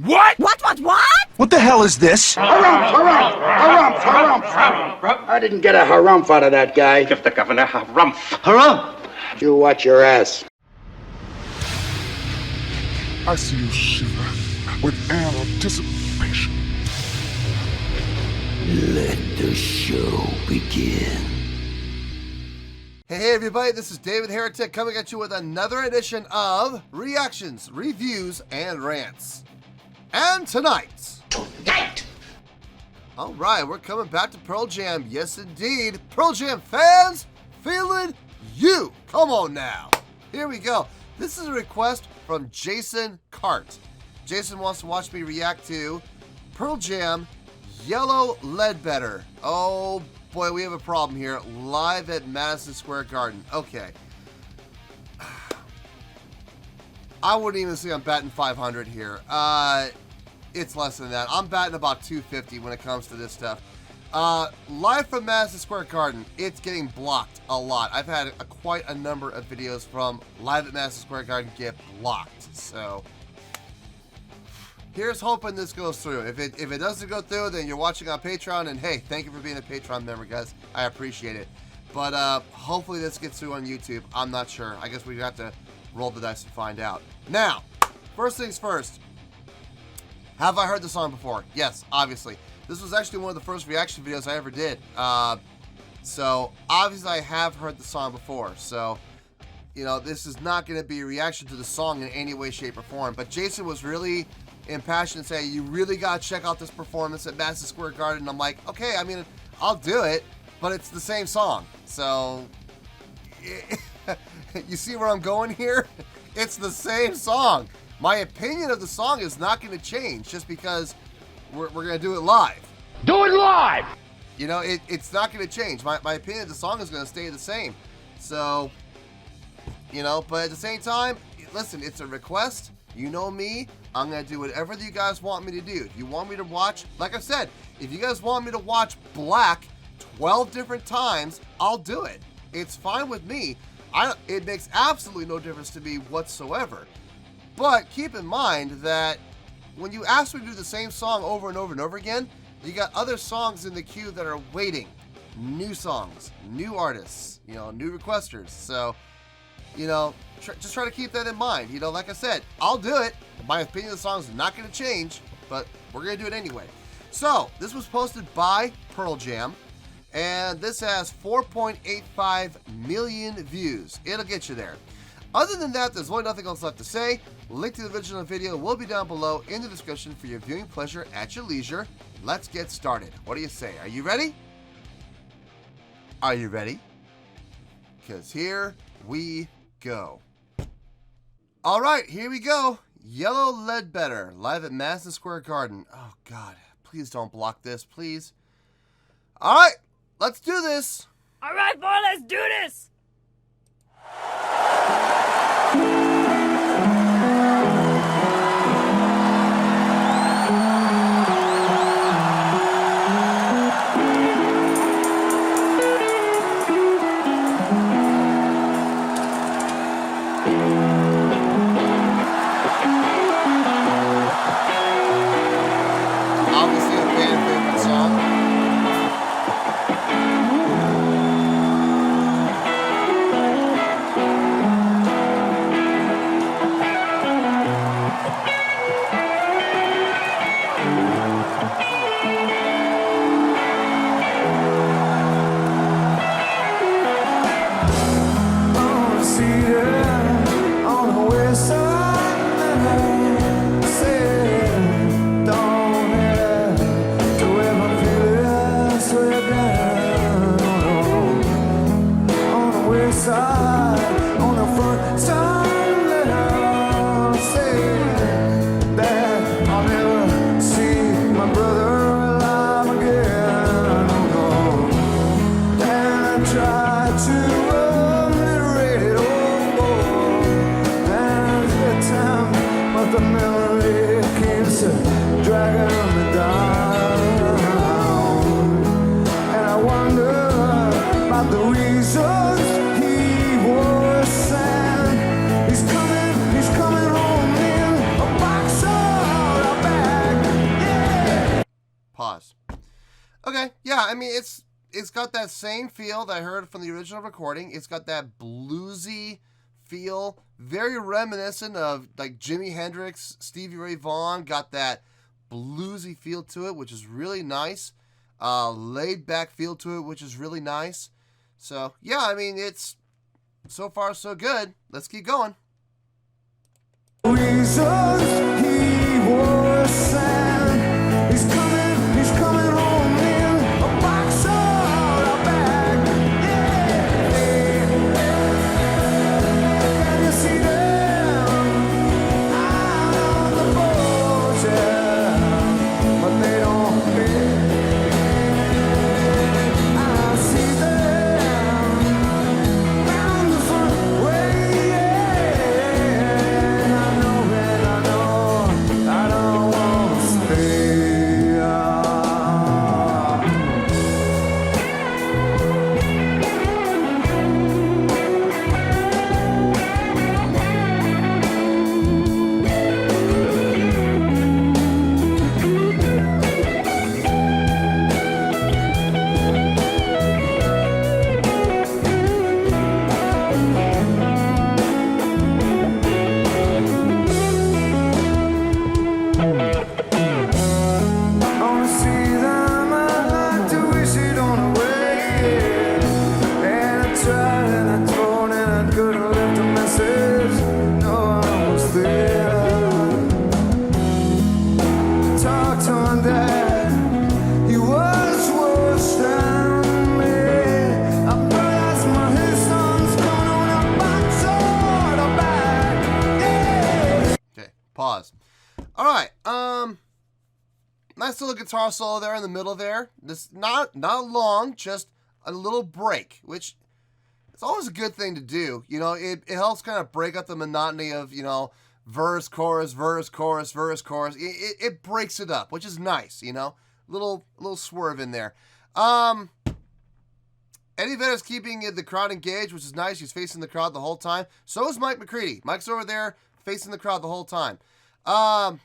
What? What? What the hell is this? Harumph! I didn't get a harumph out of that guy. Give the governor harumph. Harumph! You watch your ass. I see you shiver with anticipation. Let the show begin. Hey everybody, this is David Heretic coming at you with another edition of Reactions, Reviews, and Rants. And tonight... Alright, we're coming back to Pearl Jam. Yes indeed, Pearl Jam fans, feeling you. Come on now. Here we go. This is a request from Jason Cart. Jason wants to watch me react to Pearl Jam, Yellow Ledbetter. Oh boy, we have a problem here. Live at Madison Square Garden. Okay. I wouldn't even say I'm batting 500 here. It's less than that. I'm batting about 250 when it comes to this stuff. Live from Madison Square Garden, it's getting blocked a lot. I've had quite a number of videos from Live at Madison Square Garden get blocked. So here's hoping this goes through. If it doesn't go through, then you're watching on Patreon, and hey, thank you for being a Patreon member, guys. I appreciate it. But hopefully this gets through on YouTube. I'm not sure. I guess we have to roll the dice and find out. Now, first things first. Have I heard the song before? Yes, obviously. This was actually one of the first reaction videos I ever did. So obviously I have heard the song before. So, you know, this is not going to be a reaction to the song in any way, shape, or form. But Jason was really impassioned and saying, you really got to check out this performance at Madison Square Garden. And I'm like, okay, I mean, I'll do it, but it's the same song. So, you see where I'm going here? It's the same song. My opinion of the song is not going to change just because we're going to do it live. Do it live! You know, it's not going to change. My opinion of the song is going to stay the same. So, you know, but at the same time, listen, it's a request. You know me. I'm going to do whatever you guys want me to do. If you want me to watch, like I said, if you guys want me to watch Black 12 different times, I'll do it. It's fine with me. It makes absolutely no difference to me whatsoever. But keep in mind that when you ask me to do the same song over and over and over again, you got other songs in the queue that are waiting. New songs, new artists, you know, new requesters. So, you know, just try to keep that in mind. You know, like I said, I'll do it. My opinion of the song is not going to change, but we're going to do it anyway. So, this was posted by Pearl Jam, and this has 4.85 million views. It'll get you there. Other than that, there's really nothing else left to say. Link to the original video will be down below in the description for your viewing pleasure at your leisure. Let's get started. What do you say? Are you ready? Are you ready? Because here we go. All right, here we go. Yellow Ledbetter, live at Madison Square Garden. Oh, God. Please don't block this, please. All right, let's do this. All right, boy, let's do this. Obviously a fan favorite song. Okay, yeah, I mean, it's got that same feel that I heard from the original recording. It's got that bluesy feel, very reminiscent of like Jimi Hendrix, Stevie Ray Vaughan. Got that bluesy feel to it, which is really nice. Laid back feel to it, which is really nice. So yeah, I mean, it's so far so good. Let's keep going. Pause. All right. Nice little guitar solo there in the middle there. This not long, just a little break, which it's always a good thing to do. You know, it helps kind of break up the monotony of, you know, verse, chorus, verse, chorus, verse, chorus. It breaks it up, which is nice, you know. Little swerve in there. Eddie Vedder's keeping the crowd engaged, which is nice. He's facing the crowd the whole time. So is Mike McCready. Mike's over there facing the crowd the whole time. I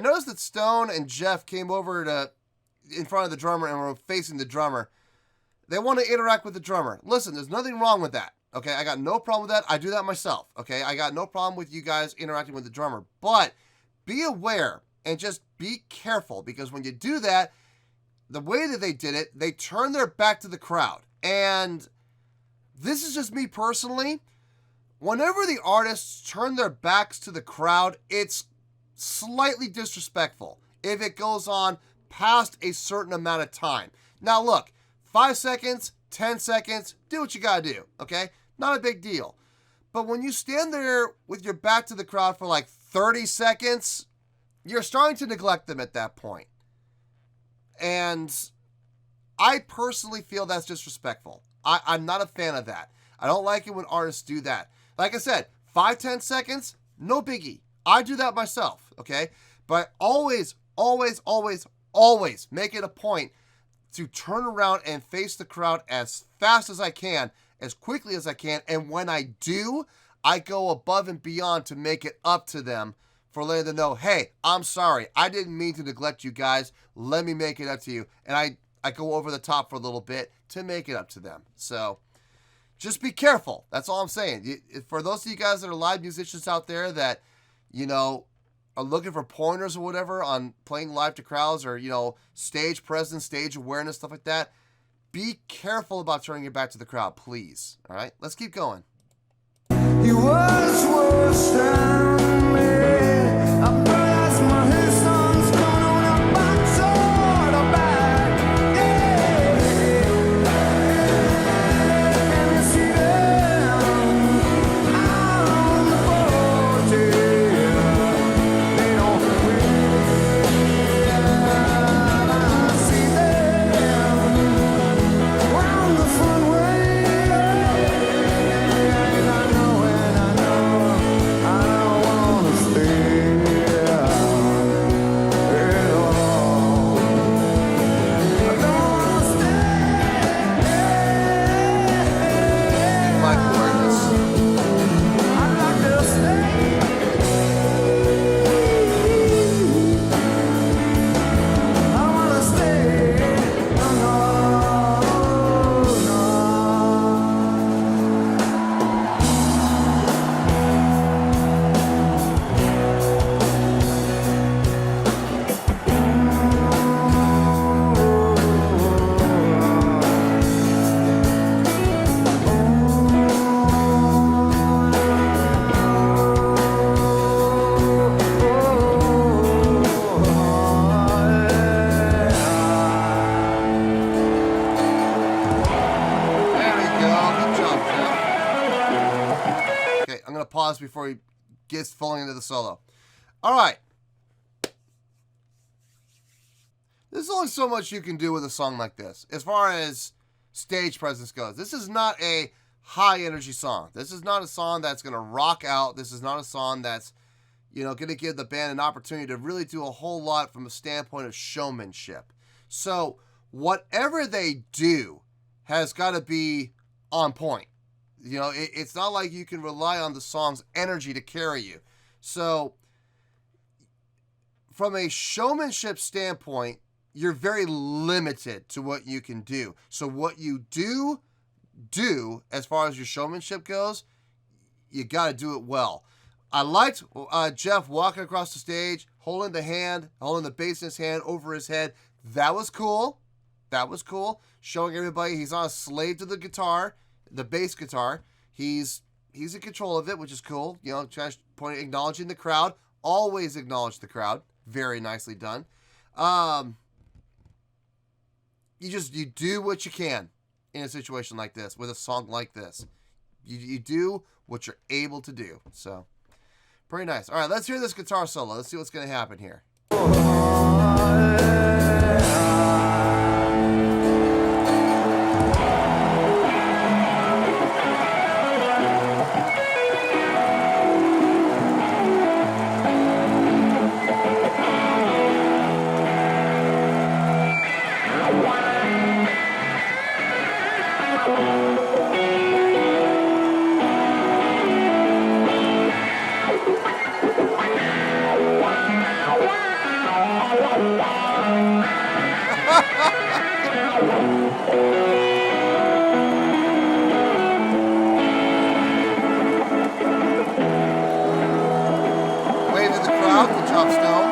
noticed that Stone and Jeff came over in front of the drummer and were facing the drummer. They want to interact with the drummer. Listen, there's nothing wrong with that. Okay, I got no problem with that. I do that myself. Okay, I got no problem with you guys interacting with the drummer. But be aware and just be careful, because when you do that, the way that they did it, they turned their back to the crowd. And this is just me personally. Whenever the artists turn their backs to the crowd, it's slightly disrespectful if it goes on past a certain amount of time. Now look, 5 seconds, 10 seconds, do what you gotta do, okay? Not a big deal. But when you stand there with your back to the crowd for like 30 seconds, you're starting to neglect them at that point. And I personally feel that's disrespectful. I'm not a fan of that. I don't like it when artists do that. Like I said, 5-10 seconds, no biggie. I do that myself, okay? But always, always, always, always make it a point to turn around and face the crowd as fast as I can, as quickly as I can. And when I do, I go above and beyond to make it up to them, for letting them know, hey, I'm sorry. I didn't mean to neglect you guys. Let me make it up to you. And I go over the top for a little bit to make it up to them. So just be careful. That's all I'm saying. For those of you guys that are live musicians out there that, you know, are looking for pointers or whatever on playing live to crowds, or, you know, stage presence, stage awareness, stuff like that, be careful about turning your back to the crowd, please. All right, let's keep going. He was worse than me. I pressed my hands on a box or the back. And you see them out on the board. They don't win. I see them round the front way. And I know before he gets falling into the solo. All right. There's only so much you can do with a song like this as far as stage presence goes. This is not a high energy song. This is not a song that's going to rock out. This is not a song that's, you know, going to give the band an opportunity to really do a whole lot from a standpoint of showmanship. So whatever they do has got to be on point. You know, it's not like you can rely on the song's energy to carry you. So from a showmanship standpoint, you're very limited to what you can do. So what you do as far as your showmanship goes, you got to do it well. I liked Jeff walking across the stage, holding the bass in his hand over his head. That was cool. That was cool. Showing everybody he's not a slave to the guitar, the bass guitar. He's in control of it, which is cool. You know, acknowledging the crowd. Always acknowledge the crowd. Very nicely done. You do what you can in a situation like this, with a song like this. You do what you're able to do. So, pretty nice. All right, let's hear this guitar solo. Let's see what's going to happen here. Wave to the crowd, good job, Stone.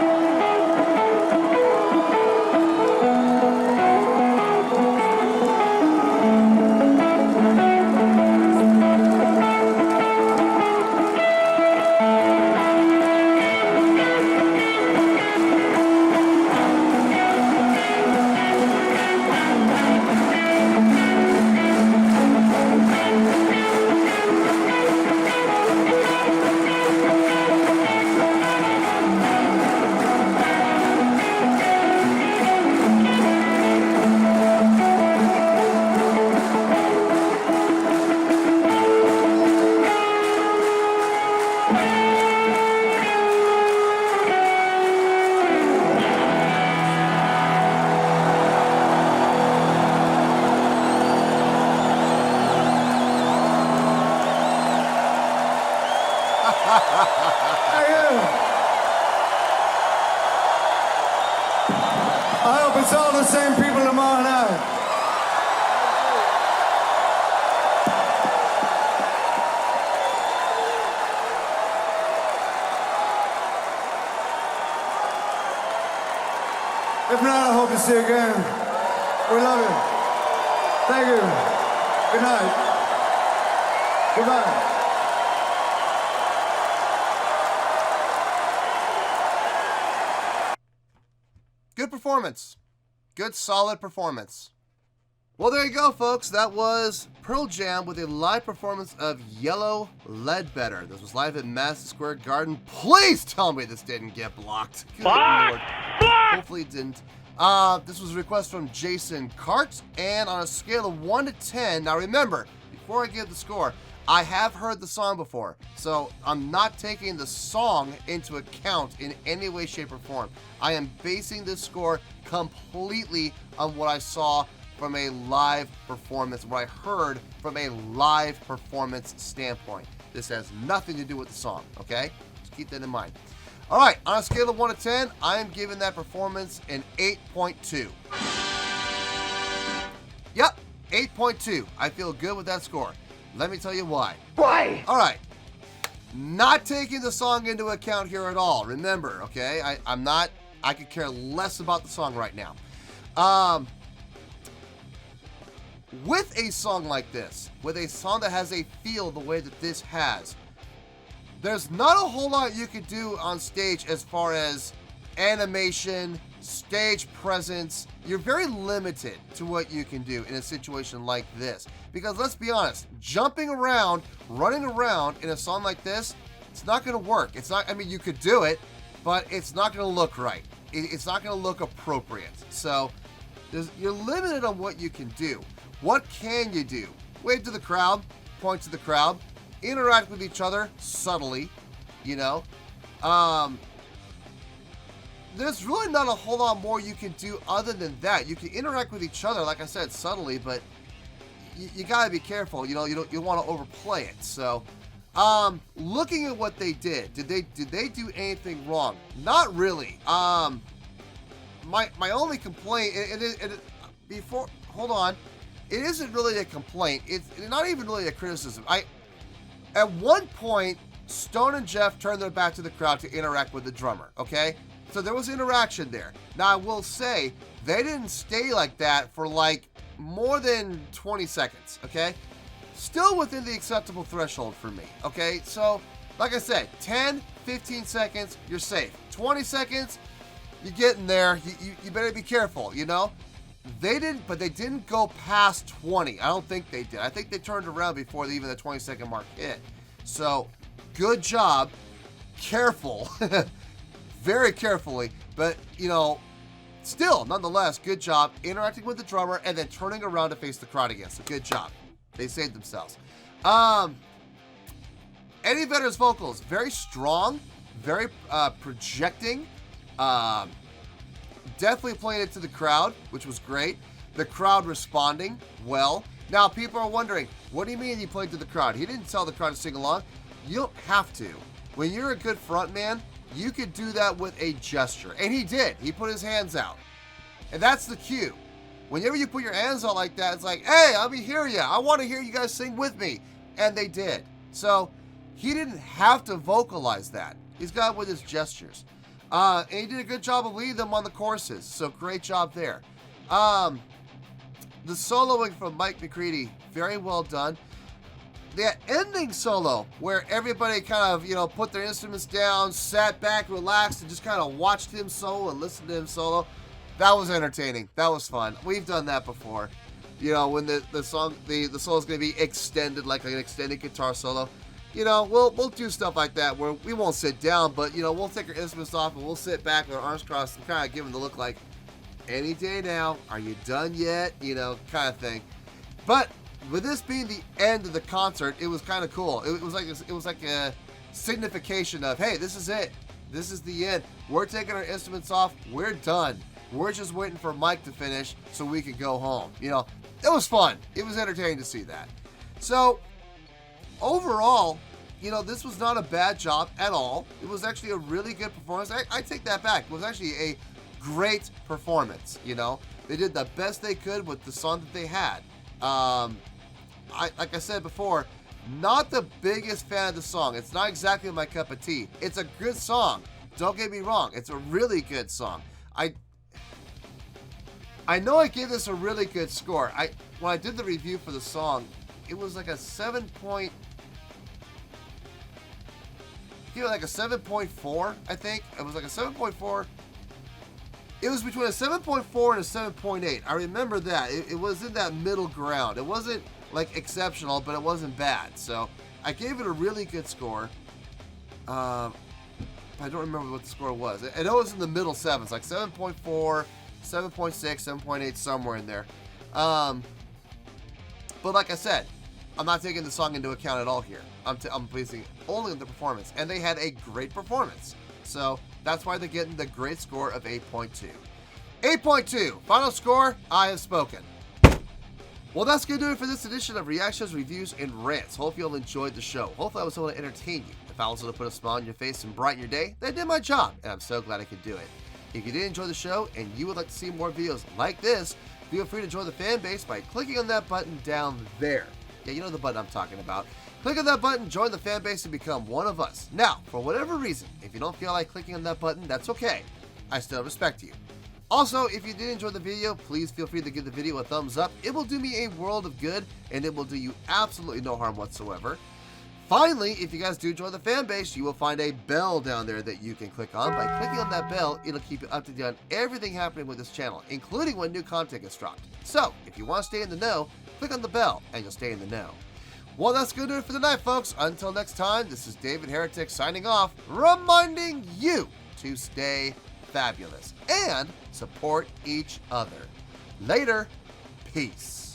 I hope it's all the same people tomorrow night. If not, I hope to see you again. We love you. Thank you. Good night. Goodbye. Good performance. Good, solid performance. Well, there you go, folks. That was Pearl Jam with a live performance of Yellow Ledbetter. This was live at Madison Square Garden. Please tell me this didn't get blocked. Good Lord. Hopefully it didn't. This was a request from Jason Cart, and on a scale of 1 to 10, now remember, before I give the score, I have heard the song before, so I'm not taking the song into account in any way, shape, or form. I am basing this score completely on what I saw from a live performance, what I heard from a live performance standpoint. This has nothing to do with the song, okay? Just keep that in mind. All right, on a scale of 1 to 10, I am giving that performance an 8.2. Yep, 8.2. I feel good with that score. Let me tell you why. Why? All right. Not taking the song into account here at all. Remember, okay? I could care less about the song right now. With a song like this, with a song that has a feel the way that this has, there's not a whole lot you could do on stage as far as animation, stage presence. You're very limited to what you can do in a situation like this. Because let's be honest, jumping around, running around in a song like this, It's not going to work. It's not, I mean, you could do it, but it's not going to look right. It's not going to look appropriate. So you're limited on what you can do. What can you do? Wave to the crowd, point to the crowd, interact with each other subtly, you know. There's really not a whole lot more you can do other than that. You can interact with each other, like I said, subtly, but you gotta be careful. You know, you want to overplay it. So, looking at what they did they do anything wrong? Not really. My only complaint, before, hold on, it isn't really a complaint. It's not even really a criticism. At one point, Stone and Jeff turned their back to the crowd to interact with the drummer. Okay, so there was interaction there. Now I will say they didn't stay like that for like more than 20 seconds, okay? Still within the acceptable threshold for me, okay? So, like I said, 10, 15 seconds, you're safe. 20 seconds, you're getting there. You better be careful, you know? They didn't go past 20. I don't think they did. I think they turned around before even the 20-second mark hit. So, good job. Careful. Very carefully. But, you know, still, nonetheless, good job interacting with the drummer and then turning around to face the crowd again. So good job. They saved themselves. Eddie Vedder's vocals, very strong, very projecting. Definitely playing it to the crowd, which was great. The crowd responding well. Now, people are wondering, what do you mean he played to the crowd? He didn't tell the crowd to sing along. You don't have to. When you're a good frontman, you could do that with a gesture. And he did. He put his hands out. And that's the cue. Whenever you put your hands out like that, it's like, hey, let me hear you. I want to hear you guys sing with me. And they did. So he didn't have to vocalize that. He's got it with his gestures. And he did a good job of leading them on the choruses. So great job there. The soloing from Mike McCready, very well done. The ending solo, where everybody kind of, you know, put their instruments down, sat back, relaxed, and just kind of watched him solo and listened to him solo. That was entertaining. That was fun. We've done that before. You know, when the solo is going to be extended, like an extended guitar solo. You know, we'll do stuff like that where we won't sit down, but, you know, we'll take our instruments off and we'll sit back with our arms crossed and kind of give them the look like, any day now, are you done yet? You know, kind of thing. But with this being the end of the concert, it was kind of cool. It was like a signification of, hey, this is it. This is the end. We're taking our instruments off. We're done. We're just waiting for Mike to finish so we can go home. You know, it was fun. It was entertaining to see that. So, overall, you know, this was not a bad job at all. It was actually a really good performance. I take that back. It was actually a great performance, you know. They did the best they could with the song that they had. Like I said before, not the biggest fan of the song. It's not exactly my cup of tea. It's a good song. Don't get me wrong. It's a really good song. I know I gave this a really good score. When I did the review for the song, it was like a 7.4, I think. It was like a 7.4. It was between a 7.4 and a 7.8. I remember that. It was in that middle ground. It wasn't like exceptional, but it wasn't bad. So I gave it a really good score. I don't remember what the score was. I know it was in the middle sevens, like 7.4, 7.6, 7.8, somewhere in there. But like I said, I'm not taking the song into account at all here. I'm basing only on the performance. And they had a great performance. So that's why they're getting the great score of 8.2. 8.2. Final score, I have spoken. Well, that's going to do it for this edition of Reactions, Reviews, and Rants. Hope you all enjoyed the show. Hopefully I was able to entertain you. If I was able to put a smile on your face and brighten your day, then I did my job, and I'm so glad I could do it. If you did enjoy the show and you would like to see more videos like this, feel free to join the fan base by clicking on that button down there. Yeah, you know the button I'm talking about. Click on that button, join the fan base, and become one of us. Now, for whatever reason, if you don't feel like clicking on that button, that's okay. I still respect you. Also, if you did enjoy the video, please feel free to give the video a thumbs up. It will do me a world of good, and it will do you absolutely no harm whatsoever. Finally, if you guys do join the fan base, you will find a bell down there that you can click on. By clicking on that bell, it'll keep you up to date on everything happening with this channel, including when new content gets dropped. So, if you want to stay in the know, click on the bell, and you'll stay in the know. Well, that's going to do it for tonight, folks. Until next time, this is David Heretic signing off, reminding you to stay fabulous and support each other. Later. Peace.